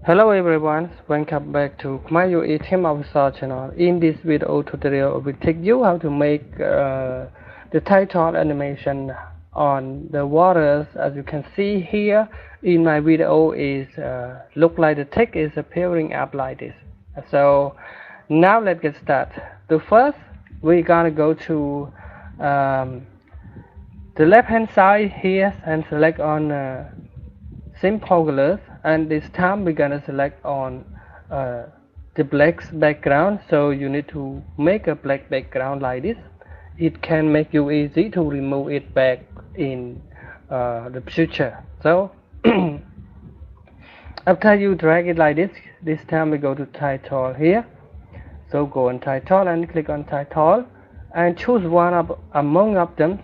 Hello everyone, welcome back to Khmerue Filmora channel. In this video tutorial, I will teach you how to make the title animation on the waters. As you can see here in my video, is look like the text is appearing up like this. So now let's get started. The first, we're gonna go to the left hand side here and select on simple colors, and this time we're gonna select on the black background. So you need to make a black background like this. It can make you easy to remove it back in the future. So after you drag it like this time we go to title here. So go on title and click on title and choose one among of them.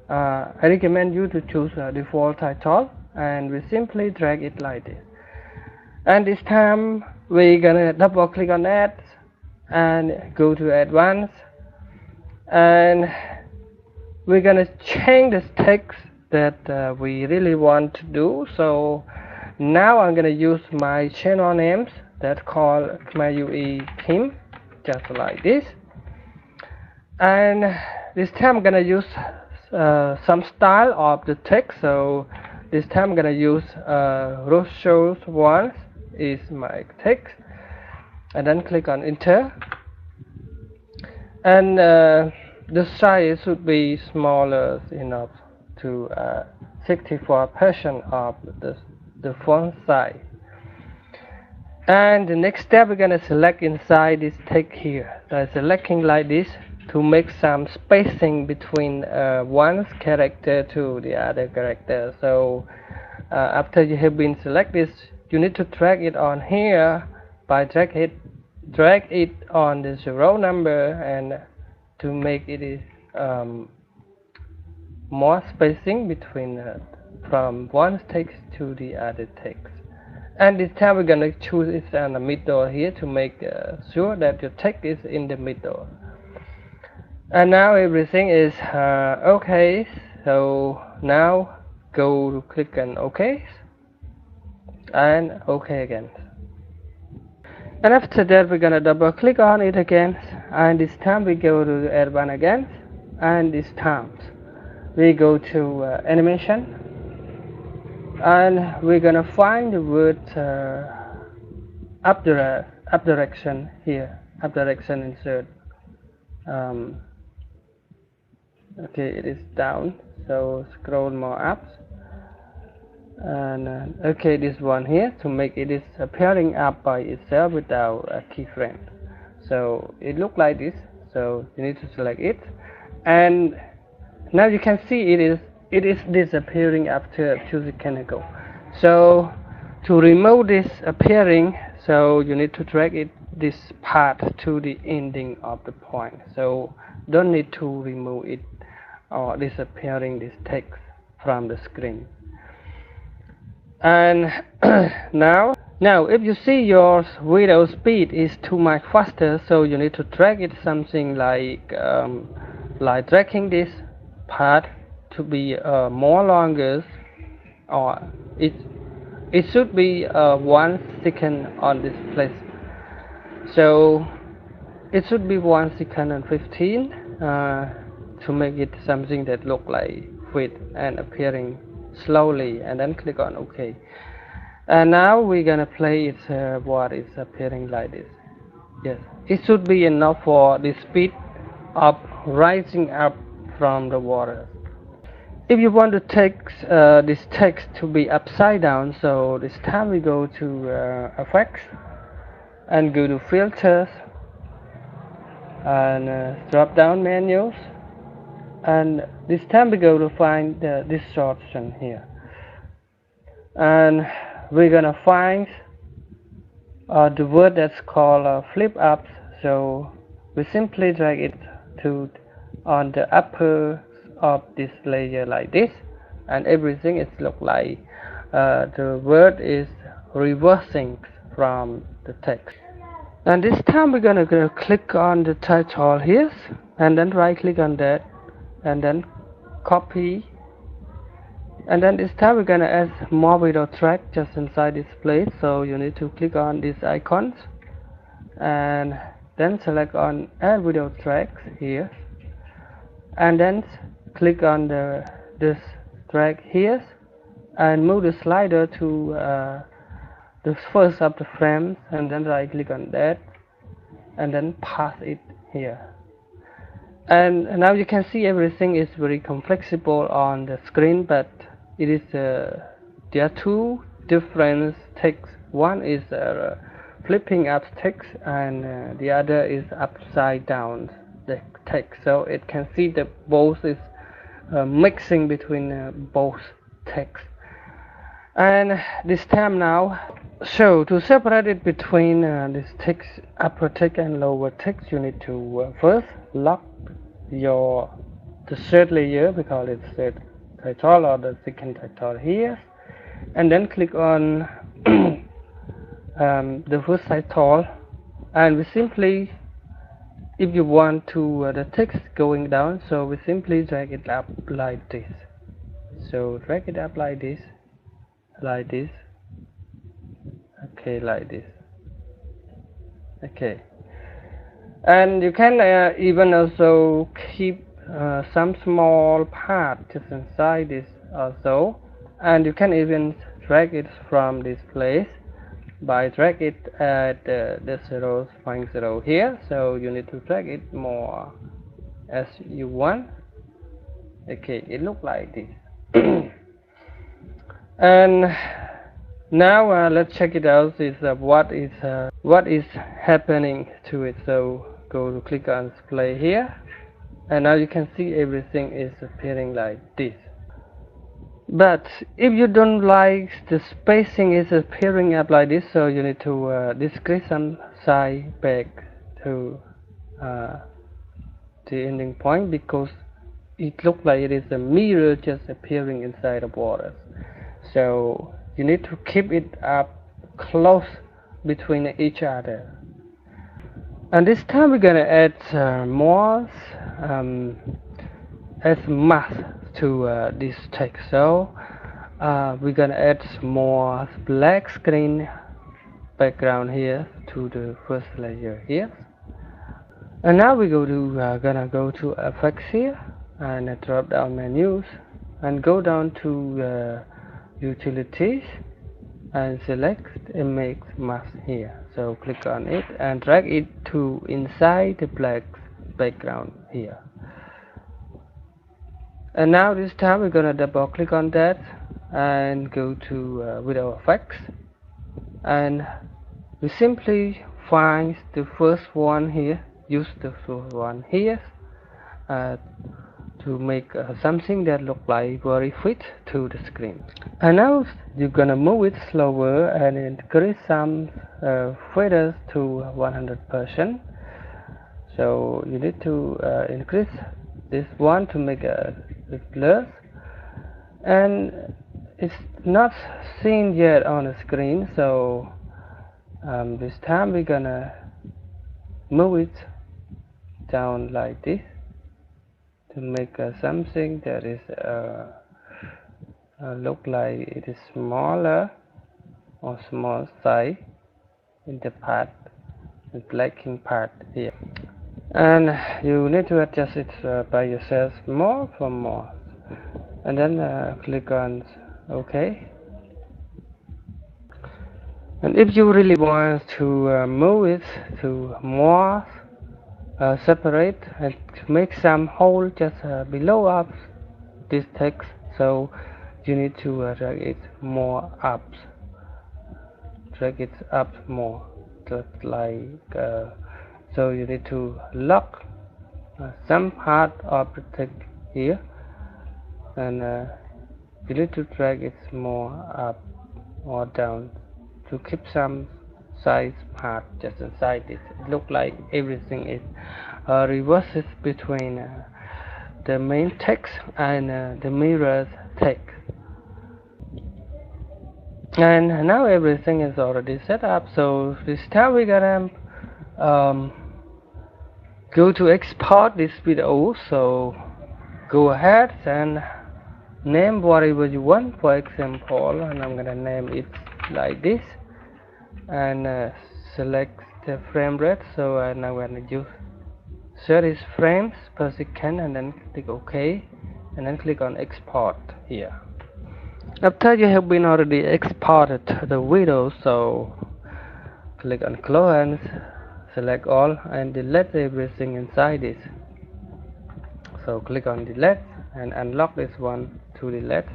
I recommend you to choose default title, and we simply drag it like this. And this time we're gonna double click on that and go to advanced, and we're gonna change the text that we really want to do. So now I'm gonna use my channel names that called Khmerue Kim, just like this. And this time I'm gonna use some style of the text. So this time I'm gonna use Rochelle one is my text, and then click on enter. And the size should be smaller enough to 64% of the font size. And the next step, we're gonna select inside this text here. So selecting like this to make some spacing between one character to the other character. So after you have been select this, you need to drag it on here by drag it on the 0 number, and to make it more spacing between from one text to the other text. And this time we're gonna choose it in the middle here to make sure that your text is in the middle. And now everything is okay. So now go to click on OK and OK again. And after that we're gonna double click on it again, and this time we go to advanced again, and this time we go to animation, and we're gonna find the word up direction here, up direction insert. Okay, it is down, so scroll more up, and okay, this one here, to make it is appearing up by itself without a keyframe. So it look like this, so you need to select it, and now you can see it is disappearing after choosing chemical. So to remove this appearing, so you need to drag this part to the ending of the point. So don't need to remove it or disappearing this text from the screen. And now if you see your video speed is too much faster, so you need to drag it something like dragging this part to be more longer, or it should be 1 second on this place. So it should be 1 second and 15 to make it something that look like fit and appearing slowly, and then click on OK. And now we're gonna play it what is appearing like this. Yes, it should be enough for the speed of rising up from the water. If you want to take this text to be upside down, so this time we go to effects and go to filters and drop down menus, and this time we go to find the distortion here, and we're gonna find the word that's called flip up. So we simply drag it to on the upper of this layer like this, and everything is look like the word is reversing from the text. And this time we're gonna click on the title here, and then right click on that, and then copy And then this time we're gonna add more video track just inside this place, so you need to click on these icons and then select on add video tracks here, and then click on this track here and move the slider to the first of the frames, and then right click on that and then pass it here. And now you can see everything is very flexible on the screen, but it is there are two different texts. One is flipping up text, and the other is upside down the text, so it can see that both is mixing between both texts. And this time now, so to separate it between this text, upper text and lower text, you need to first lock the third layer, because it's third title or the second title here, and then click on the first title, and we simply, if you want to the text going down, so we simply drag it up like this. So drag it up like this, okay, like this, okay. And you can even also keep some small part just inside this also, and you can even drag it from this place by drag it at the 0.0 here, so you need to drag it more as you want. Okay, it looks like this. And now let's check it out. Is what is happening to it. So go to click on display here, and now you can see everything is appearing like this. But if you don't like the spacing is appearing up like this, so you need to decrease some side back to the ending point, because it looks like it is a mirror just appearing inside the borders. So you need to keep it up close between each other. And this time we're gonna add more as mask to this text. So we're gonna add more black screen background here to the first layer here. And now we gonna go to effects here, and drop down menus and go down to utilities and select image mask here. So click on it and drag it to inside the black background here. And now this time we're gonna double click on that and go to video effects, and we simply find the first one here, use the first one here to make something that look like very fit to the screen. And now you're gonna move it slower and increase some faders to 100%. So you need to increase this one to make it blur, and it's not seen yet on the screen. So this time we're gonna move it down like this to make something that is look like it is smaller or small size in the part, the blacking part here. And you need to adjust it by yourself more for more, and then click on OK. And if you really want to move it to more separate and make some hole just below up this text, so you need to drag it more up, more, just like so you need to lock some part of the text here, and you need to drag it more up or down to keep some size part just inside it. It look like everything is reverses between the main text and the mirror text. And now everything is already set up. So this time we're gonna go to export this video. So go ahead and name whatever you want. For example, and I'm gonna name it like this, and select the frame rate. So now I'm gonna use 30 frames per second, and then click OK, and then click on export here. After you have been already exported the video, so click on close and select all and delete everything inside this. So click on delete and unlock this one to delete.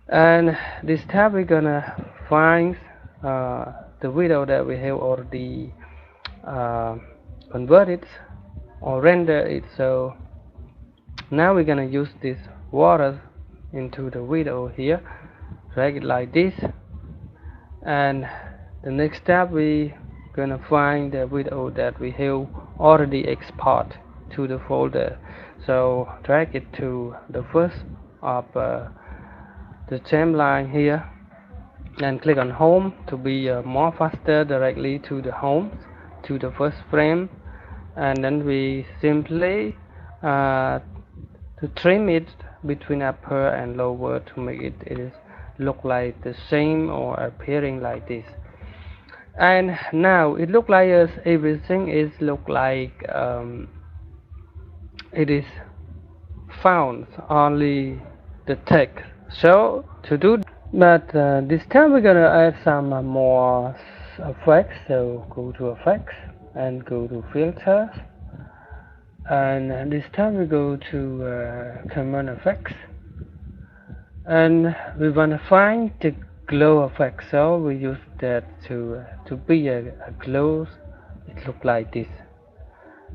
And this time we're gonna find the video that we have already converted or render it. So now we're gonna use this water into the video here, drag it like this, and the next step we gonna find the video that we have already export to the folder. So drag it to the first of the timeline here and click on home to be more faster directly to the home, to the first frame, and then we simply to trim it between upper and lower to make it look like the same or appearing like this. And now it look like everything is look like it is found only the text. So to do, but this time we're gonna add some more effects. So go to effects and go to filters, and this time we go to common effects, and we want to find the glow effect. So we use that to be a glow. It look like this,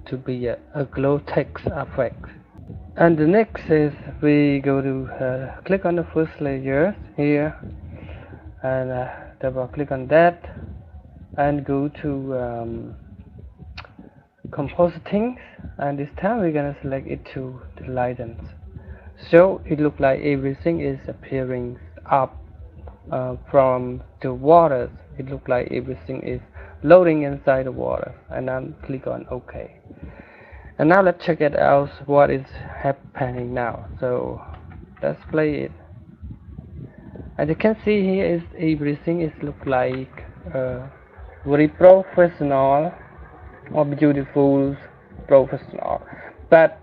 to be a glow text effect. And the next is we go to click on the first layer here, and double click on that, and go to Compositing, and this time we're gonna select it to the lighten. So it looks like everything is appearing up from the water. It looks like everything is loading inside the water, and then click on OK. And now let's check it out what is happening now. So let's play it. As you can see here is everything is look like very professional or beautiful professional, but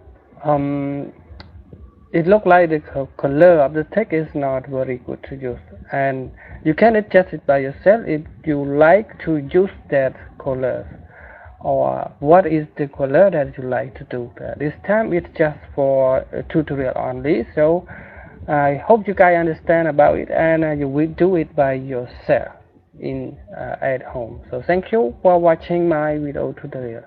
it look like the color of the text is not very good to use, and you can adjust it by yourself if you like to use that color, or what is the color that you like to do. This time it's just for a tutorial only, so I hope you guys understand about it, and you will do it by yourself in at home. So thank you for watching my video tutorial.